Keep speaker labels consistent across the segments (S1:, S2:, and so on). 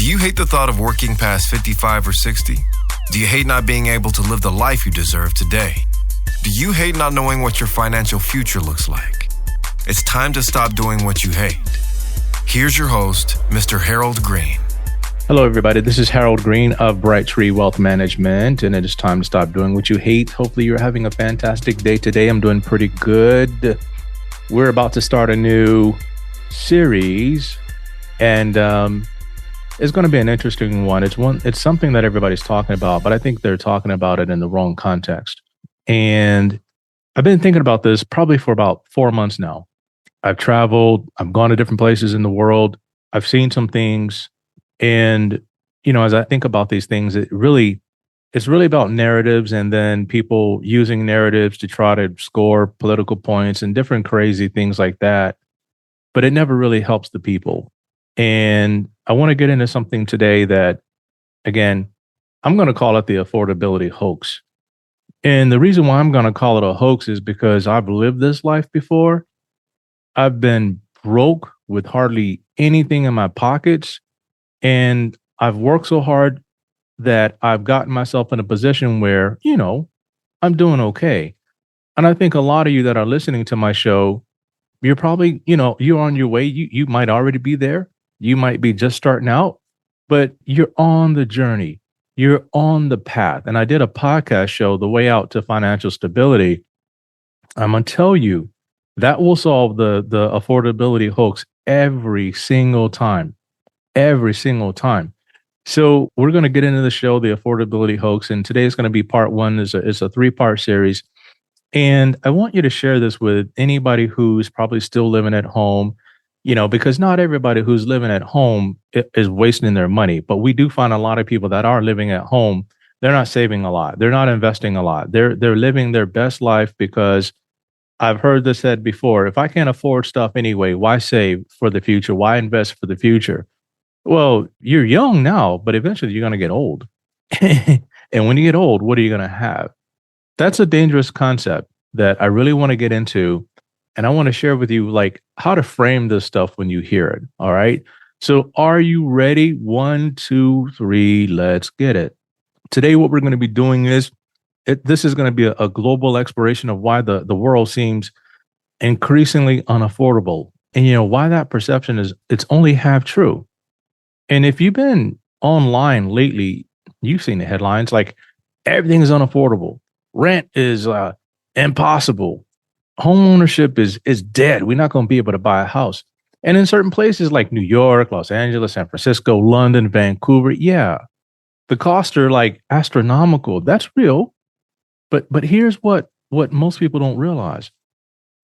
S1: Do you hate the thought of working past 55 or 60? Do you hate not being able to live the life you deserve today? Do you hate not knowing what your financial future looks like? It's time to stop doing what you hate. Here's your host, Mr. Harold Green.
S2: Hello, everybody. This is Harold Green of Bright Tree Wealth Management, and it is time to stop doing what you hate. Hopefully, you're having a fantastic day today. I'm doing pretty good. We're about to start a new series, and it's going to be an interesting one. It's something that everybody's talking about, but I think they're talking about it in the wrong context. And I've been thinking about this probably for about 4 months now. I've traveled, I've gone to different places in the world. I've seen some things. And, as I think about these things, it's really about narratives and then people using narratives to try to score political points and different crazy things like that. But it never really helps the people. And I want to get into something today that, again, I'm going to call it the affordability hoax. And the reason why I'm going to call it a hoax is because I've lived this life before. I've been broke with hardly anything in my pockets. And I've worked so hard that I've gotten myself in a position where, I'm doing okay. And I think a lot of you that are listening to my show, you're probably, you're on your way. You might already be there. You might be just starting out, but you're on the journey. You're on the path. And I did a podcast show, The Way Out to Financial Stability. I'm going to tell you that will solve the affordability hoax every single time. Every single time. So we're going to get into the show, The Affordability Hoax. And today is going to be part one. It's a 3-part series. And I want you to share this with anybody who's probably still living at home, because not everybody who's living at home is wasting their money. But we do find a lot of people that are living at home. They're not saving a lot. They're not investing a lot. They're living their best life because I've heard this said before. If I can't afford stuff anyway, why save for the future? Why invest for the future? Well, you're young now, but eventually you're going to get old. And when you get old, what are you going to have? That's a dangerous concept that I really want to get into. And I want to share with you how to frame this stuff when you hear it. All right. So are you ready? 1, 2, 3, let's get it. Today, what we're going to be doing is this is going to be a global exploration of why the world seems increasingly unaffordable. And why that perception it's only half true. And if you've been online lately, you've seen the headlines like everything is unaffordable. Rent is impossible. Home ownership is dead. We're not going to be able to buy a house. And in certain places like New York, Los Angeles, San Francisco, London, Vancouver, yeah, the costs are astronomical. That's real. But here's what most people don't realize.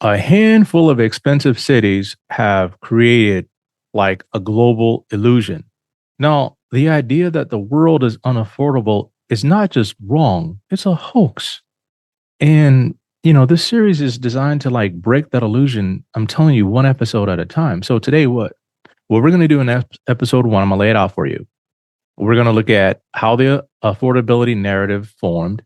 S2: A handful of expensive cities have created a global illusion. Now, the idea that the world is unaffordable is not just wrong, it's a hoax. And, this series is designed to break that illusion. I'm telling you, one episode at a time. So today, what we're going to do in episode 1, I'm going to lay it out for you. We're going to look at how the affordability narrative formed,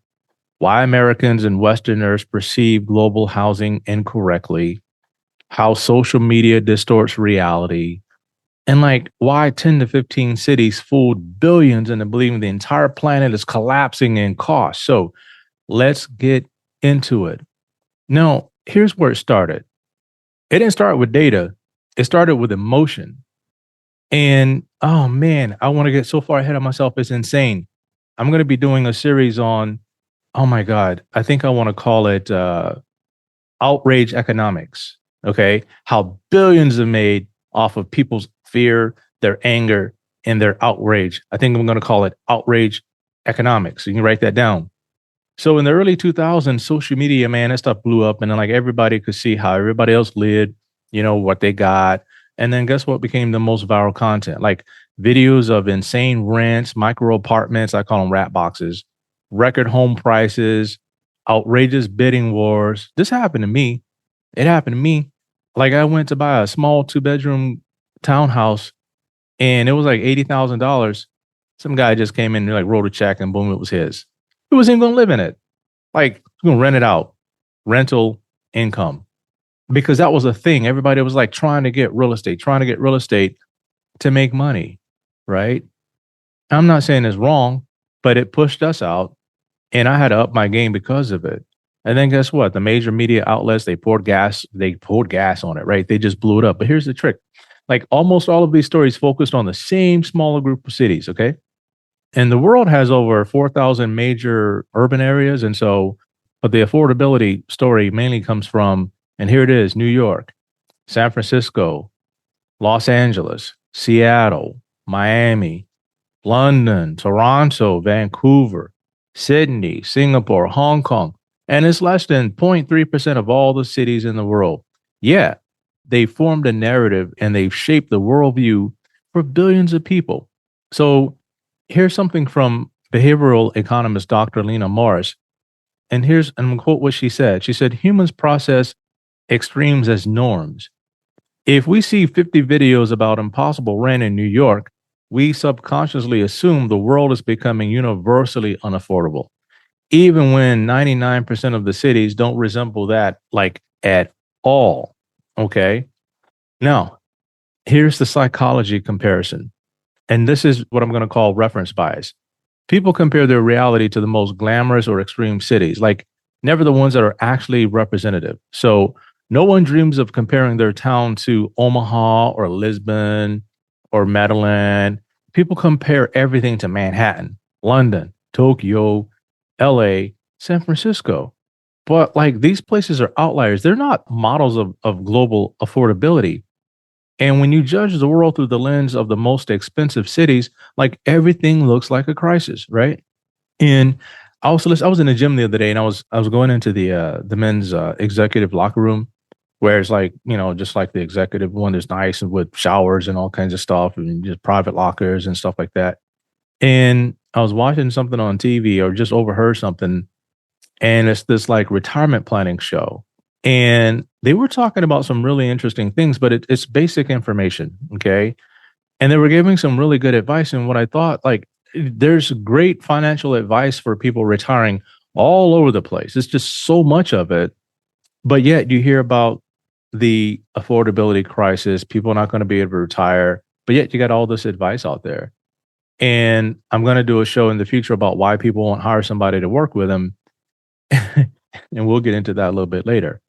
S2: why Americans and Westerners perceive global housing incorrectly, how social media distorts reality, and why 10 to 15 cities fooled billions into believing the entire planet is collapsing in cost. So let's get into it. Now, here's where it started. It didn't start with data. It started with emotion. And, oh man, I want to get so far ahead of myself. It's insane. I'm going to be doing a series on, oh my God, I think I want to call it outrage economics. Okay. How billions are made off of people's fear, their anger, and their outrage. I think I'm going to call it outrage economics. You can write that down. So in the early 2000s, social media, man, that stuff blew up, and then everybody could see how everybody else lived, what they got. And then guess what became the most viral content? Videos of insane rents, micro apartments, I call them rat boxes, record home prices, outrageous bidding wars. This happened to me. It happened to me. I went to buy a small 2-bedroom townhouse and it was $80,000. Some guy just came in and wrote a check and boom, it was his. He wasn't even going to live in it. He's going to rent it out. Rental income. Because that was a thing. Everybody was trying to get real estate to make money. Right. I'm not saying it's wrong, but it pushed us out, and I had to up my game because of it. And then guess what? The major media outlets, they poured gas on it, right? They just blew it up. But here's the trick. Like almost all of these stories focused on the same smaller group of cities, okay? And the world has over 4,000 major urban areas. And so, but the affordability story mainly comes from, and here it is, New York, San Francisco, Los Angeles, Seattle, Miami, London, Toronto, Vancouver, Sydney, Singapore, Hong Kong. And it's less than 0.3% of all the cities in the world. Yeah, they formed a narrative and they've shaped the worldview for billions of people. So here's something from behavioral economist Dr. Lena Morris. And I'm going to quote what she said. She said, humans process extremes as norms. If we see 50 videos about impossible rent in New York, we subconsciously assume the world is becoming universally unaffordable, even when 99% of the cities don't resemble that like at all. Okay. Now, here's the psychology comparison. And this is what I'm going to call reference bias. People compare their reality to the most glamorous or extreme cities, like never the ones that are actually representative. So no one dreams of comparing their town to Omaha or Lisbon or Medellin. People compare everything to Manhattan, London, Tokyo, LA, San Francisco. But like these places are outliers. They're not models of global affordability. And when you judge the world through the lens of the most expensive cities, like everything looks like a crisis, right? And I was in the gym the other day, and I was going into the men's executive locker room, where it's like, just like the executive one is nice and with showers and all kinds of stuff and just private lockers and stuff like that. And I was watching something on TV or just overheard something, and it's this like retirement planning show. And they were talking about some really interesting things, but it's basic information. Okay. And they were giving some really good advice. And what I thought, like, there's great financial advice for people retiring all over the place. It's just so much of it. But yet you hear about the affordability crisis, people not going to be able to retire, but yet you got all this advice out there. And I'm going to do a show in the future about why people won't hire somebody to work with them. And we'll get into that a little bit later.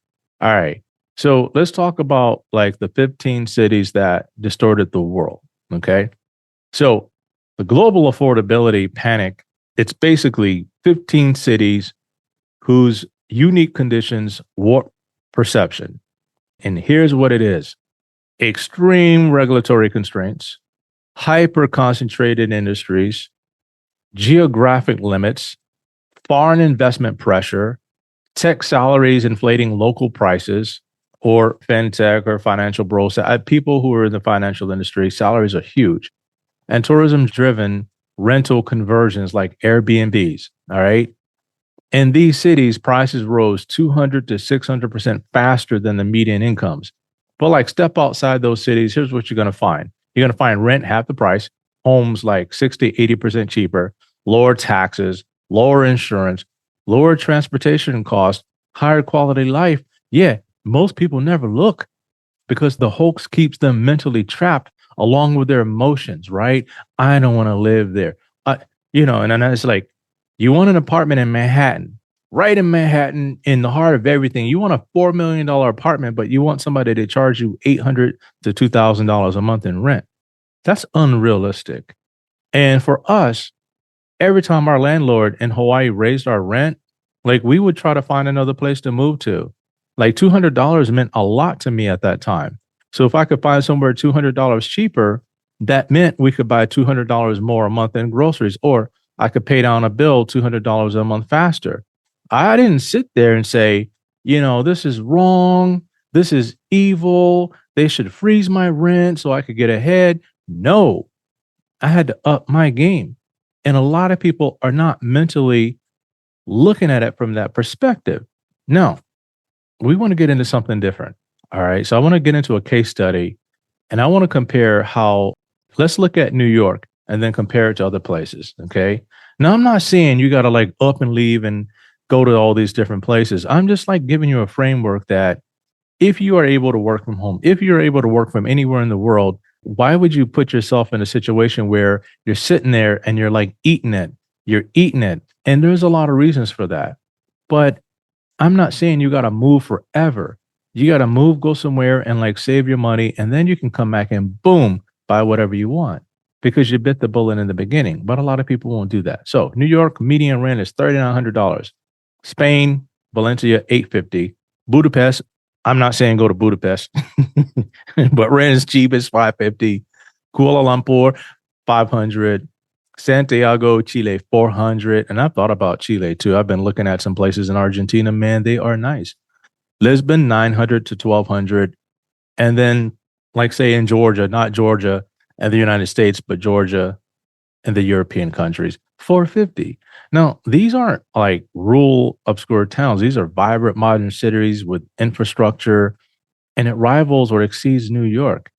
S2: All right. So let's talk about like the 15 cities that distorted the world. Okay. So the global affordability panic, it's basically 15 cities whose unique conditions warp perception. And here's what it is: extreme regulatory constraints, hyper concentrated industries, geographic limits, foreign investment pressure, tech salaries inflating local prices, or fintech or financial bros. People who are in the financial industry, salaries are huge. And tourism driven rental conversions like Airbnbs. All right. In these cities, prices rose 200 to 600% faster than the median incomes. But like step outside those cities, here's what you're going to find. You're going to find rent half the price, homes like 60, 80% cheaper, lower taxes, lower insurance, lower transportation costs, higher quality life. Yeah, most people never look because the hoax keeps them mentally trapped along with their emotions, right? I don't want to live there. And then it's like, you want an apartment in Manhattan, right in Manhattan, in the heart of everything. You want a $4 million apartment, but you want somebody to charge you $800 to $2,000 a month in rent. That's unrealistic. And for us, every time our landlord in Hawaii raised our rent, like we would try to find another place to move to. Like $200 meant a lot to me at that time. So if I could find somewhere $200 cheaper, that meant we could buy $200 more a month in groceries, or I could pay down a bill $200 a month faster. I didn't sit there and say, this is wrong. This is evil. They should freeze my rent so I could get ahead. No, I had to up my game. And a lot of people are not mentally looking at it from that perspective. No, we want to get into something different. All right. So I want to get into a case study, and I want to compare let's look at New York and then compare it to other places. Okay. Now, I'm not saying you got to like up and leave and go to all these different places. I'm just like giving you a framework that if you are able to work from home, if you're able to work from anywhere in the world, Why would you put yourself in a situation where you're sitting there and you're like eating it? You're eating it. And there's a lot of reasons for that. But I'm not saying you got to move forever. You got to move, go somewhere and like save your money. And then you can come back and boom, buy whatever you want because you bit the bullet in the beginning. But a lot of people won't do that. So New York median rent is $3,900. Spain, Valencia, $850. Budapest, I'm not saying go to Budapest, but rent is cheap. It's $550. Kuala Lumpur, 500. Santiago, Chile, 400. And I've thought about Chile too. I've been looking at some places in Argentina. Man, they are nice. Lisbon, 900 to 1200. And then, like, say in Georgia, not Georgia and the United States, but Georgia and the European countries, 450. Now, these aren't like rural, obscure towns. These are vibrant modern cities with infrastructure, and it rivals or exceeds New York.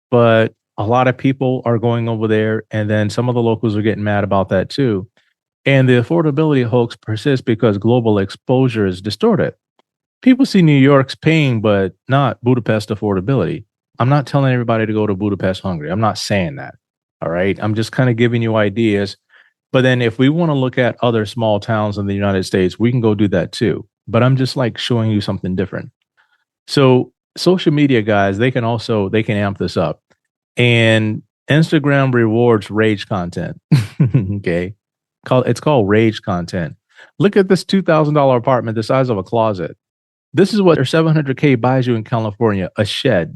S2: But a lot of people are going over there, and then some of the locals are getting mad about that too. And the affordability hoax persists because global exposure is distorted. People see New York's pain, but not Budapest affordability. I'm not telling everybody to go to Budapest hungry. I'm not saying that. All right. I'm just kind of giving you ideas. But then if we want to look at other small towns in the United States, we can go do that too. But I'm just like showing you something different. So social media guys, they can amp this up. And Instagram rewards rage content. Okay. It's called rage content. Look at this $2,000 apartment the size of a closet. This is what their 700K buys you in California, a shed.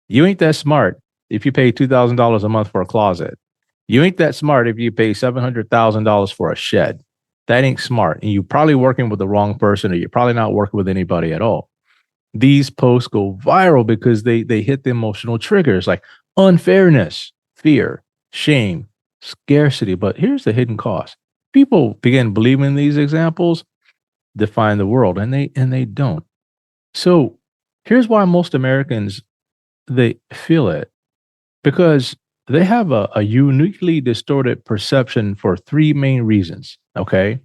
S2: You ain't that smart if you pay $2,000 a month for a closet. You ain't that smart if you pay $700,000 for a shed. That ain't smart. And you're probably working with the wrong person, or you're probably not working with anybody at all. These posts go viral because they hit the emotional triggers like unfairness, fear, shame, scarcity. But here's the hidden cost. People begin believing these examples define the world, and they don't. So here's why most Americans, they feel it, because they have a uniquely distorted perception for three main reasons. Okay.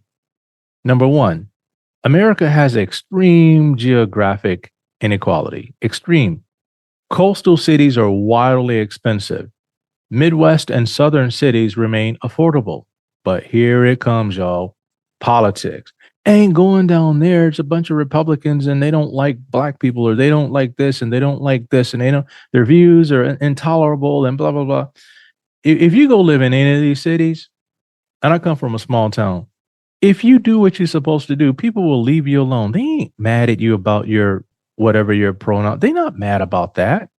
S2: Number one, America has extreme geographic inequality. Extreme. Coastal cities are wildly expensive. Midwest and southern cities remain affordable. But here it comes, y'all. Politics. Ain't going down there. It's a bunch of Republicans and they don't like black people, or they don't like this and they don't like this, and they don't, their views are intolerable and blah, blah, blah. If you go live in any of these cities, and I come from a small town, if you do what you're supposed to do, people will leave you alone. They ain't mad at you about your whatever your pronoun. They're not mad about that.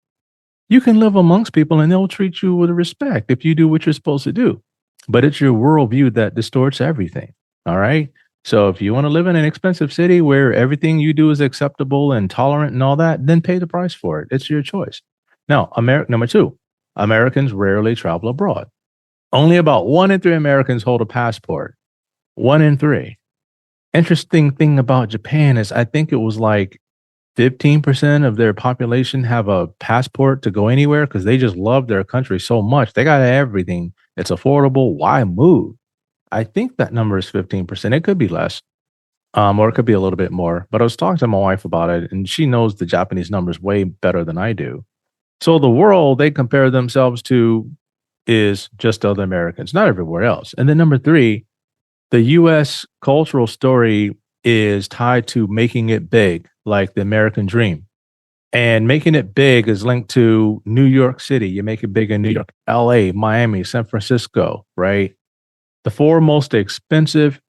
S2: You can live amongst people and they'll treat you with respect if you do what you're supposed to do. But it's your worldview that distorts everything. All right. So if you want to live in an expensive city where everything you do is acceptable and tolerant and all that, then pay the price for it. It's your choice. Now, number two, Americans rarely travel abroad. Only about 1 in 3 Americans hold a passport. 1 in 3. Interesting thing about Japan is I think it was like 15% of their population have a passport to go anywhere because they just love their country so much. They got everything. It's affordable. Why move? I think that number is 15%. It could be less, or it could be a little bit more. But I was talking to my wife about it, and she knows the Japanese numbers way better than I do. So the world they compare themselves to is just other Americans, not everywhere else. And then number 3, the U.S. cultural story is tied to making it big, like the American dream. And making it big is linked to New York City. You make it big in New York, LA, Miami, San Francisco, right? The 4 most expensive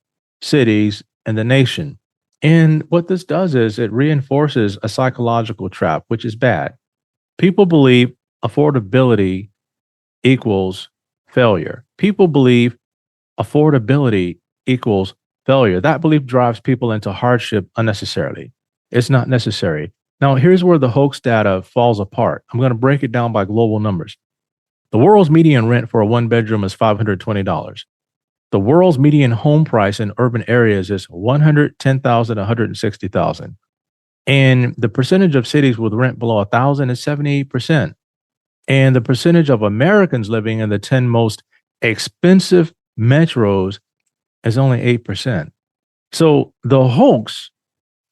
S2: cities in the nation. And what this does is it reinforces a psychological trap, which is bad. People believe affordability equals failure. People believe affordability equals failure. That belief drives people into hardship unnecessarily. It's not necessary. Now, here's where the hoax data falls apart. I'm going to break it down by global numbers. The world's median rent for a 1-bedroom is $520. The world's median home price in urban areas is $110,000 to $160,000. And the percentage of cities with rent below 1,000 is 78%. And the percentage of Americans living in the 10 most expensive metros is only 8%. So the hoax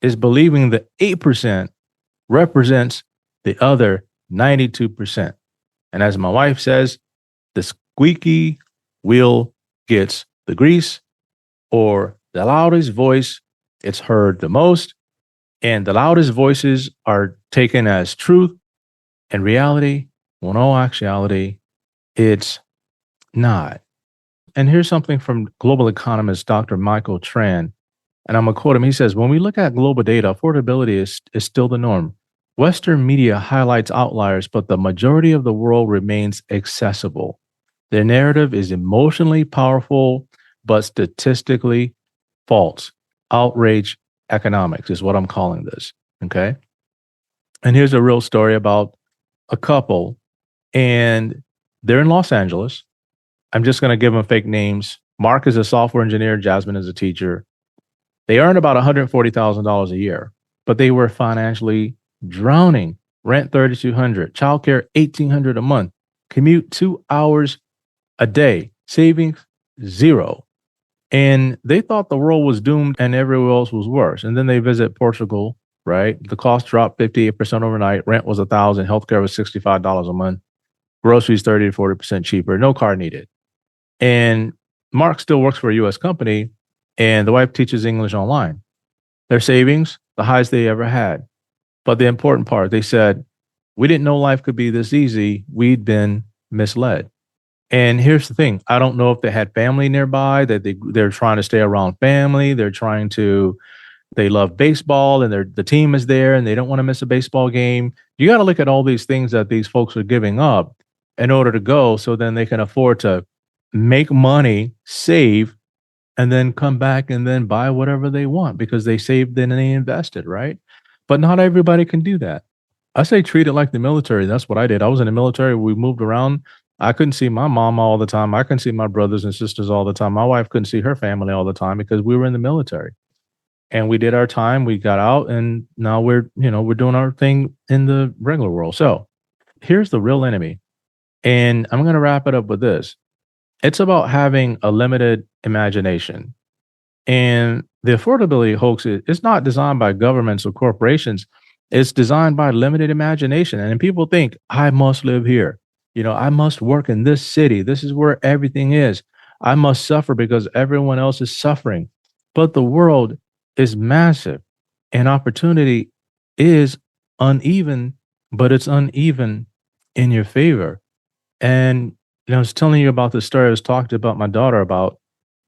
S2: is believing that 8% represents the other 92%. And as my wife says, the squeaky wheel gets the grease, or the loudest voice it's heard the most. And the loudest voices are taken as truth and reality, when all actuality, it's not. And here's something from global economist Dr. Michael Tran. And I'm going to quote him. He says, when we look at global data, affordability is still the norm. Western media highlights outliers, but the majority of the world remains accessible. Their narrative is emotionally powerful, but statistically false. Outrage economics is what I'm calling this. Okay. And here's a real story about a couple, and they're in Los Angeles. I'm just going to give them fake names. Mark is a software engineer. Jasmine is a teacher. They earn about $140,000 a year, but they were financially drowning. Rent $3,200, childcare $1,800 a month, commute 2 hours a day, savings zero. And they thought the world was doomed and everywhere else was worse. And then they visit Portugal, right? The cost dropped 58% overnight. Rent was $1,000. Healthcare was $65 a month. Groceries 30 to 40% cheaper. No car needed. And Mark still works for a U.S. company, and the wife teaches English online. Their savings, the highest they ever had. But the important part, they said, we didn't know life could be this easy. We'd been misled. And here's the thing. I don't know if they had family nearby, that they're trying to stay around family. They love baseball, and the team is there, and they don't want to miss a baseball game. You got to look at all these things that these folks are giving up in order to go, so then they can afford to make money, save, and then come back and then buy whatever they want because they saved and they invested, right? But not everybody can do that. I say treat it like the military. That's what I did. I was in the military. We moved around. I couldn't see my mom all the time. I couldn't see my brothers and sisters all the time. My wife couldn't see her family all the time because we were in the military. And we did our time. We got out, and now we're doing our thing in the regular world. So here's the real enemy. And I'm going to wrap it up with this. It's about having a limited imagination. And the affordability hoax is not designed by governments or corporations. It's designed by limited imagination. And people think, I must live here. I must work in this city. This is where everything is. I must suffer because everyone else is suffering. But the world is massive, and opportunity is uneven, but it's uneven in your favor. And I was telling you about the story I was talking about my daughter about,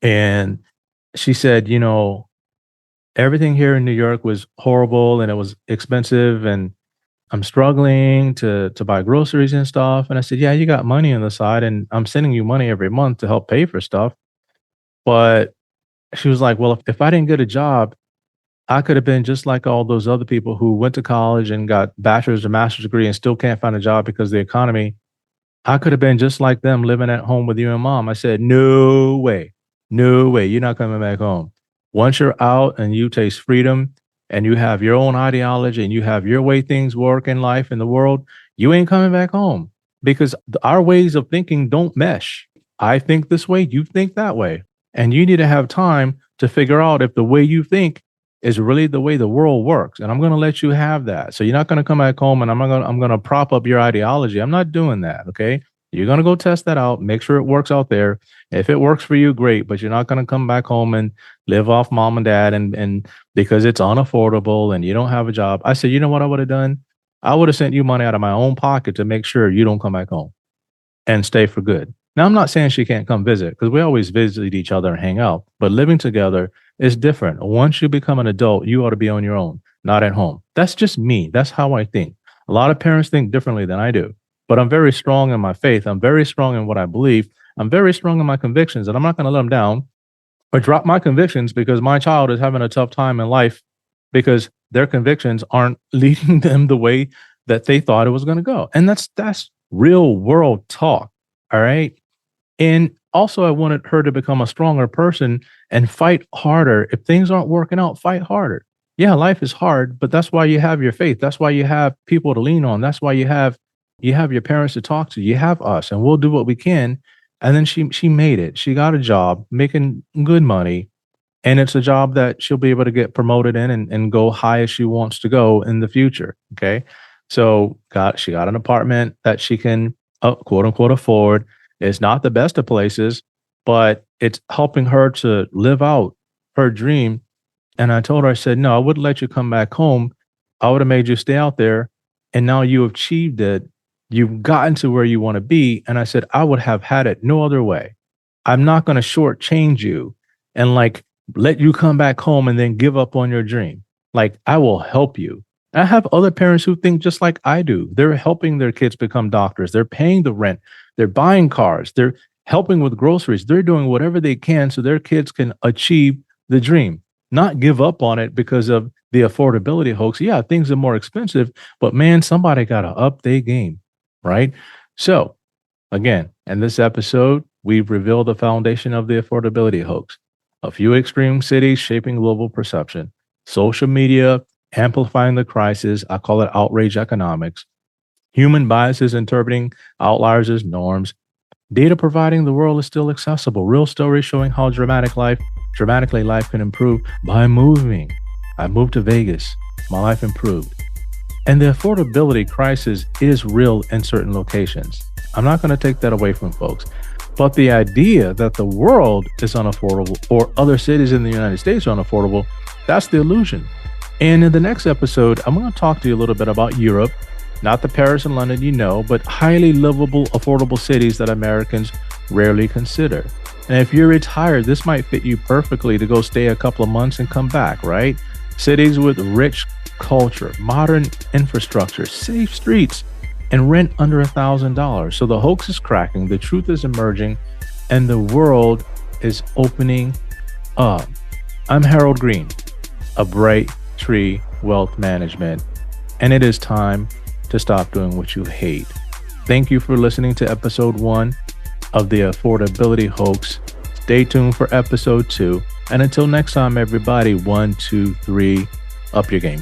S2: and she said, everything here in New York was horrible and it was expensive, and I'm struggling to buy groceries and stuff. And I said, yeah, you got money on the side, and I'm sending you money every month to help pay for stuff. But she was like, well, if I didn't get a job, I could have been just like all those other people who went to college and got bachelor's or master's degree and still can't find a job because of the economy. I could have been just like them living at home with you and mom. I said, no way. No way. You're not coming back home. Once you're out and you taste freedom and you have your own ideology and you have your way things work in life, in the world, you ain't coming back home because our ways of thinking don't mesh. I think this way, you think that way. And you need to have time to figure out if the way you think is really the way the world works. And I'm going to let you have that. So you're not going to come back home and I'm going to prop up your ideology. I'm not doing that. Okay. You're going to go test that out, make sure it works out there. If it works for you, great. But you're not going to come back home and live off mom and dad and because it's unaffordable and you don't have a job. I said, you know what I would have done? I would have sent you money out of my own pocket to make sure you don't come back home and stay for good. Now, I'm not saying she can't come visit because we always visit each other and hang out, but living together is different. Once you become an adult, you ought to be on your own, not at home. That's just me. That's how I think. A lot of parents think differently than I do, but I'm very strong in my faith. I'm very strong in what I believe. I'm very strong in my convictions, and I'm not going to let them down or drop my convictions because my child is having a tough time in life because their convictions aren't leading them the way that they thought it was going to go. And that's real world talk. All right. And also, I wanted her to become a stronger person and fight harder. If things aren't working out, fight harder. Yeah, life is hard, but that's why you have your faith. That's why you have people to lean on. That's why you have your parents to talk to. You have us, and we'll do what we can. And then she made it. She got a job making good money, and it's a job that she'll be able to get promoted in and go high as she wants to go in the future. Okay, so she got an apartment that she can quote unquote afford. It's not the best of places, but it's helping her to live out her dream. And I told her, I said, no, I wouldn't let you come back home. I would have made you stay out there. And now you achieved it. You've gotten to where you want to be. And I said, I would have had it no other way. I'm not going to shortchange you and like let you come back home and then give up on your dream. Like, I will help you. I have other parents who think just like I do. They're helping their kids become doctors. They're paying the rent. They're buying cars. They're helping with groceries. They're doing whatever they can so their kids can achieve the dream, not give up on it because of the affordability hoax. Yeah, things are more expensive, but man, somebody got to up their game, right? So again, in this episode, we've revealed the foundation of the affordability hoax. A few extreme cities shaping global perception, social media amplifying the crisis. I call it outrage economics. Human biases interpreting outliers as norms. Data providing the world is still accessible. Real stories showing how dramatically life can improve by moving. I moved to Vegas. My life improved. And the affordability crisis is real in certain locations. I'm not going to take that away from folks. But the idea that the world is unaffordable or other cities in the United States are unaffordable, that's the illusion. And in the next episode, I'm going to talk to you a little bit about Europe, not the Paris and London you know, but highly livable, affordable cities that Americans rarely consider. And if you're retired, this might fit you perfectly to go stay a couple of months and come back, right? Cities with rich culture, modern infrastructure, safe streets, and rent under $1,000. So the hoax is cracking, the truth is emerging, and the world is opening up. I'm Harold Green of Bright Tree Wealth Management, and it is time to stop doing what you hate. Thank you for listening to episode 1 of the Affordability Hoax. Stay tuned for episode 2. And until next time, everybody, 1, 2, 3, up your game.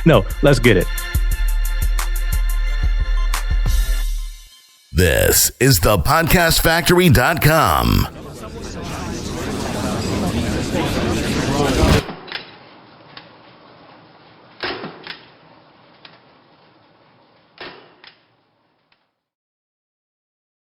S2: No, let's get it.
S3: This is the podcastfactory.com.